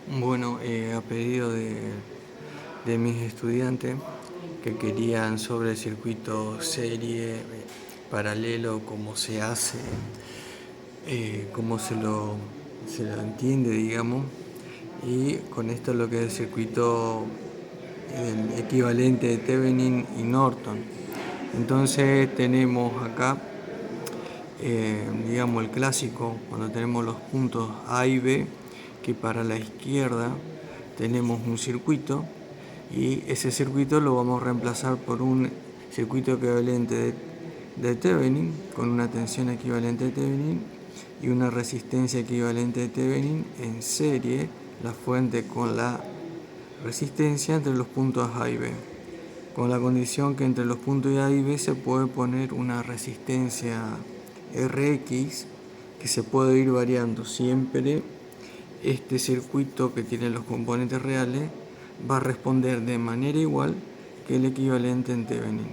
Bueno, a pedido de mis estudiantes que querían sobre el circuito serie, paralelo, cómo se hace, cómo se lo entiende, digamos, y con esto lo que es el circuito el equivalente de Thevenin y Norton. Entonces tenemos acá, digamos, el clásico, cuando tenemos los puntos A y B, que para la izquierda tenemos un circuito y ese circuito lo vamos a reemplazar por un circuito equivalente de Thevenin, con una tensión equivalente de Thevenin y una resistencia equivalente de Thevenin en serie, la fuente con la resistencia entre los puntos A y B, con la condición que entre los puntos A y B se puede poner una resistencia Rx que se puede ir variando. Siempre este circuito que tiene los componentes reales va a responder de manera igual que el equivalente en Thevenin.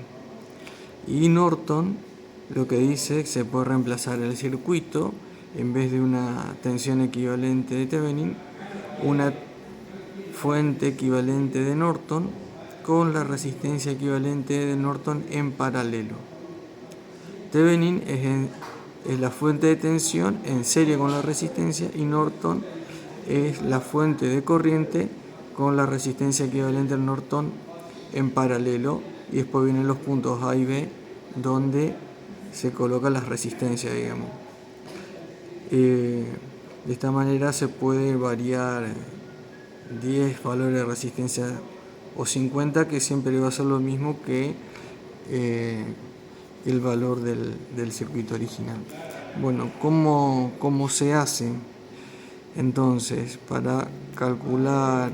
Y Norton lo que dice es que se puede reemplazar el circuito, en vez de una tensión equivalente de Thevenin, una fuente equivalente de Norton con la resistencia equivalente de Norton en paralelo. Thevenin es la fuente de tensión en serie con la resistencia y Norton es la fuente de corriente con la resistencia equivalente al Norton en paralelo, y después vienen los puntos A y B donde se colocan las resistencias, digamos. De esta manera se puede variar 10 valores de resistencia o 50, que siempre va a ser lo mismo que el valor del circuito original. Bueno, ¿cómo se hace? Entonces, para calcular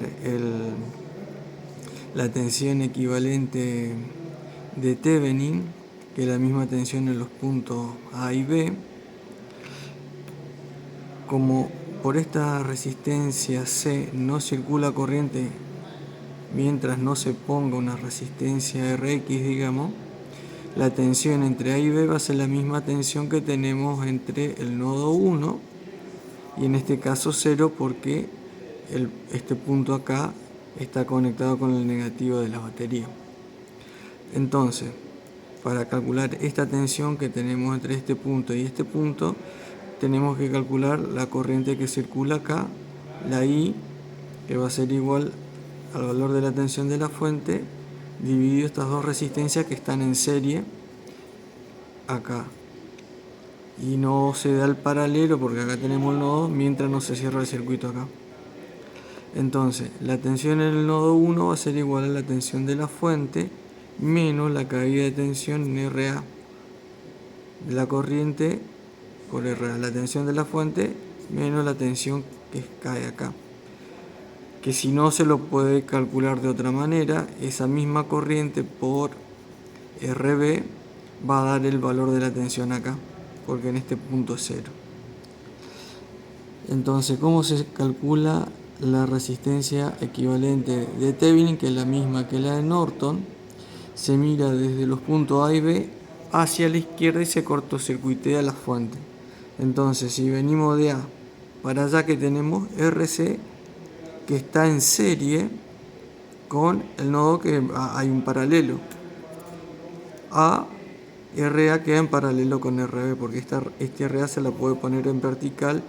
la tensión equivalente de Thevenin, que es la misma tensión en los puntos A y B, como por esta resistencia C no circula corriente mientras no se ponga una resistencia Rx, digamos, la tensión entre A y B va a ser la misma tensión que tenemos entre el nodo 1 y en este caso 0, porque este punto acá está conectado con el negativo de la batería. Entonces, para calcular esta tensión que tenemos entre este punto y este punto, tenemos que calcular la corriente que circula acá, la I, que va a ser igual al valor de la tensión de la fuente, dividido estas dos resistencias que están en serie acá. Y no se da el paralelo porque acá tenemos el nodo mientras no se cierra el circuito acá. Entonces, la tensión en el nodo 1 va a ser igual a la tensión de la fuente menos la caída de tensión en RA de la corriente por RA, la tensión de la fuente menos la tensión que cae acá. Que si no se lo puede calcular de otra manera, esa misma corriente por RB va a dar el valor de la tensión acá, porque en este punto es 0. Entonces, ¿cómo se calcula la resistencia equivalente de Thevenin, que es la misma que la de Norton? Se mira desde los puntos A y B hacia la izquierda y se cortocircuitea la fuente. Entonces, si venimos de A para allá, que tenemos RC, que está en serie con el nodo que hay un paralelo. A, RA queda en paralelo con RB, porque este RA se la puede poner en vertical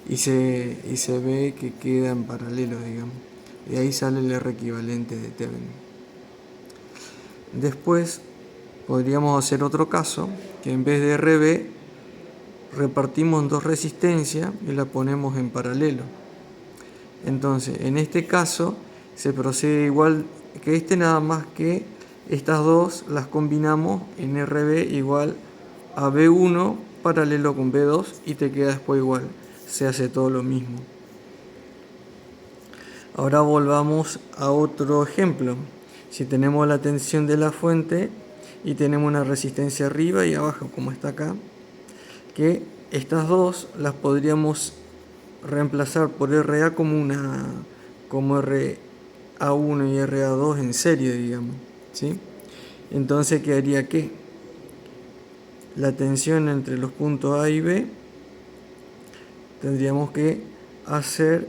y se ve que queda en paralelo, digamos. Y ahí sale el R equivalente de Thevenin. Después podríamos hacer otro caso, que en vez de RB repartimos en dos resistencias y la ponemos en paralelo. Entonces, en este caso se procede igual que este, nada más que estas dos las combinamos en RB igual a B1 paralelo con B2 y te queda después igual. Se hace todo lo mismo. Ahora volvamos a otro ejemplo. Si tenemos la tensión de la fuente y tenemos una resistencia arriba y abajo, como está acá, que estas dos las podríamos reemplazar por RA como RA1 y RA2 en serie, digamos, ¿sí? Entonces quedaría que la tensión entre los puntos A y B tendríamos que hacer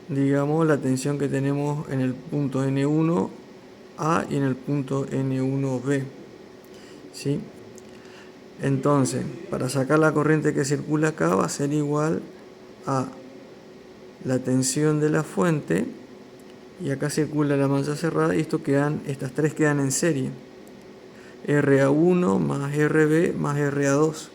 digamos, la tensión que tenemos en el punto N1A y en el punto N1B. ¿Sí? Entonces, para sacar la corriente que circula acá va a ser igual a la tensión de la fuente, y acá circula la malla cerrada, y estas tres quedan en serie. RA1 más RB más RA2,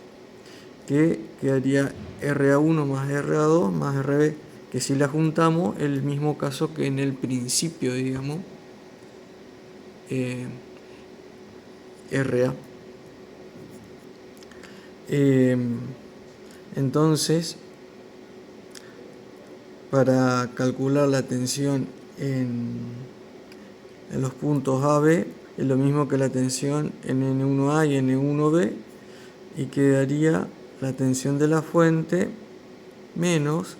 que quedaría RA1 más RA2 más RB, que si la juntamos, el mismo caso que en el principio, digamos, RA. Entonces, para calcular la tensión en los puntos AB, es lo mismo que la tensión en N1A y N1B, y quedaría la tensión de la fuente menos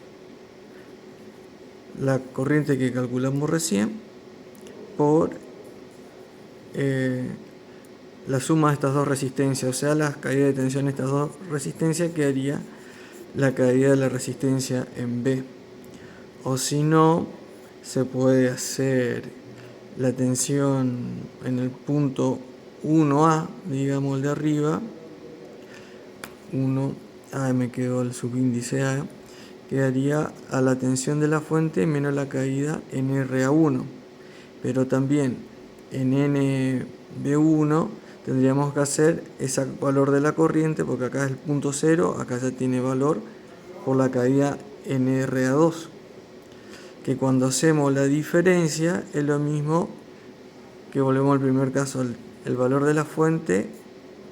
la corriente que calculamos recién por la suma de estas dos resistencias, o sea, la caída de tensión de estas dos resistencias quedaría la caída de la resistencia en B. O si no, se puede hacer la tensión en el punto 1A, digamos el de arriba, 1A, me quedó el subíndice A, quedaría a la tensión de la fuente menos la caída en RA1. Pero también en NB1 tendríamos que hacer ese valor de la corriente, porque acá es el punto 0, acá ya tiene valor por la caída en RA2, que cuando hacemos la diferencia es lo mismo que, volvemos al primer caso, el valor de la fuente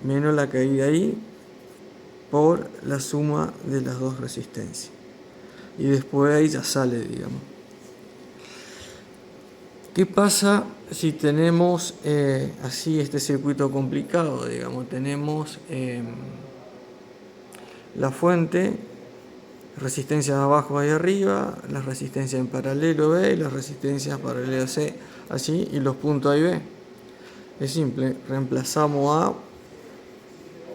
menos la caída ahí por la suma de las dos resistencias. Y después ahí ya sale, digamos. ¿Qué pasa si tenemos así este circuito complicado? Digamos, tenemos la fuente, resistencias abajo y arriba, las resistencias en paralelo B y las resistencias paralelo C, así, y los puntos A y B. Es simple, reemplazamos A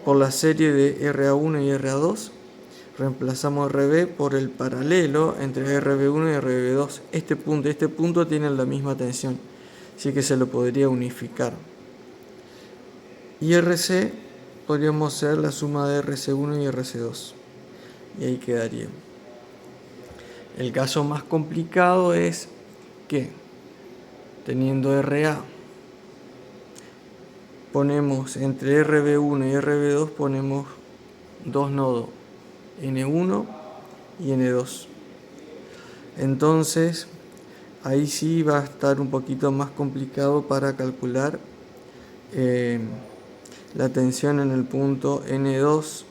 por la serie de RA1 y RA2, reemplazamos RB por el paralelo entre RB1 y RB2. Este punto tienen la misma tensión, así que se lo podría unificar. Y RC podríamos hacer la suma de RC1 y RC2, y ahí quedaría. El caso más complicado es que, teniendo RA, ponemos entre RB1 y RB2 ponemos dos nodos, N1 y N2. Entonces, ahí sí va a estar un poquito más complicado para calcular la tensión en el punto N2,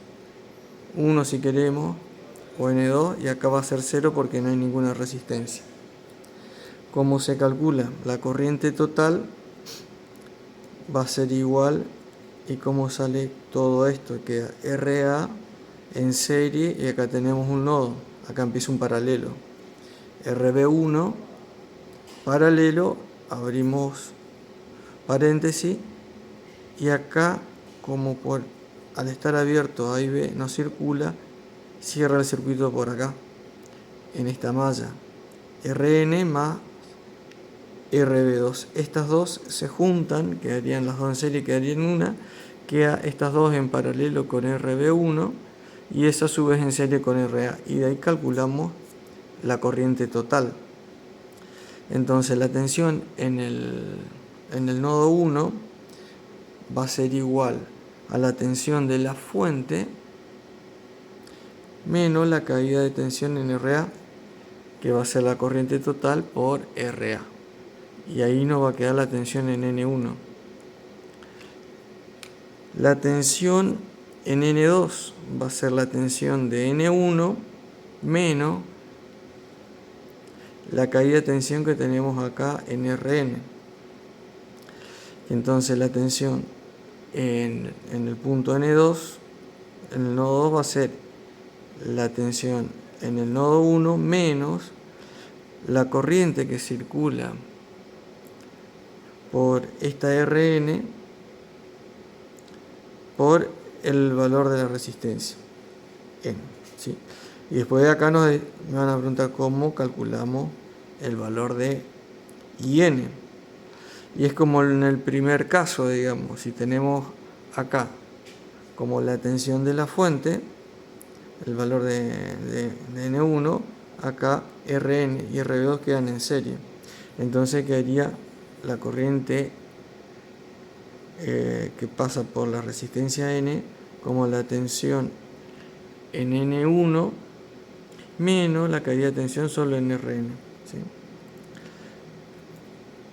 1 si queremos, o N2, y acá va a ser 0 porque no hay ninguna resistencia. ¿Cómo se calcula? La corriente total va a ser igual, y cómo sale todo esto, queda RA en serie, y acá tenemos un nodo, acá empieza un paralelo, RB1 paralelo, abrimos paréntesis, y acá, como al estar abierto A y B no circula, cierra el circuito por acá, en esta malla, Rn más RB2. Estas dos se juntan, quedarían las dos en serie, quedarían una, queda estas dos en paralelo con RB1 y esa a su vez en serie con RA, y de ahí calculamos la corriente total. Entonces la tensión en el nodo 1 va a ser igual a la tensión de la fuente menos la caída de tensión en RA, que va a ser la corriente total por RA. Y ahí nos va a quedar la tensión en N1. La tensión en N2 va a ser la tensión de N1 menos la caída de tensión que tenemos acá en Rn. Entonces la tensión en el punto N2, en el nodo 2, va a ser la tensión en el nodo 1 menos la corriente que circula por esta Rn por el valor de la resistencia N, ¿sí? Y después de acá me van a preguntar cómo calculamos el valor de IN. Y es como en el primer caso, digamos, si tenemos acá como la tensión de la fuente, el valor de N1, acá Rn y Rb2 quedan en serie. Entonces quedaría la corriente que pasa por la resistencia N como la tensión en N1 menos la caída de tensión solo en Rn. ¿Sí?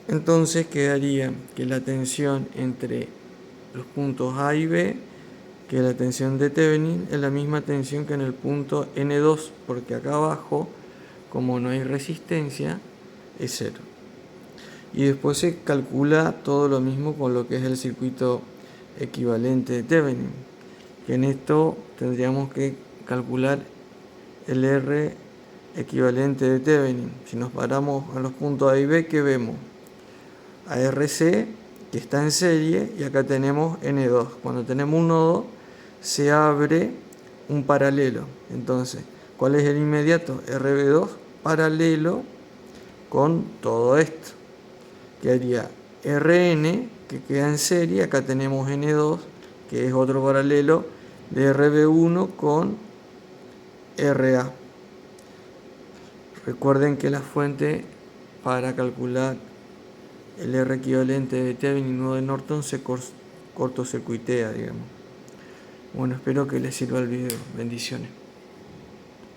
Entonces quedaría que la tensión entre los puntos A y B, que la tensión de Thevenin, es la misma tensión que en el punto N2, porque acá abajo, como no hay resistencia, es cero. Y después se calcula todo lo mismo con lo que es el circuito equivalente de Thevenin, que en esto tendríamos que calcular el R equivalente de Thevenin. Si nos paramos a los puntos A y B, ¿qué vemos? A RC, que está en serie, y acá tenemos N2. Cuando tenemos un nodo, se abre un paralelo. Entonces, ¿cuál es el inmediato? RB2 paralelo con todo esto. Quedaría Rn, que queda en serie, acá tenemos N2, que es otro paralelo de RB1 con RA. Recuerden que la fuente para calcular el R equivalente de Thevenin o de Norton se cortocircuitea, digamos. Bueno, espero que les sirva el video. Bendiciones.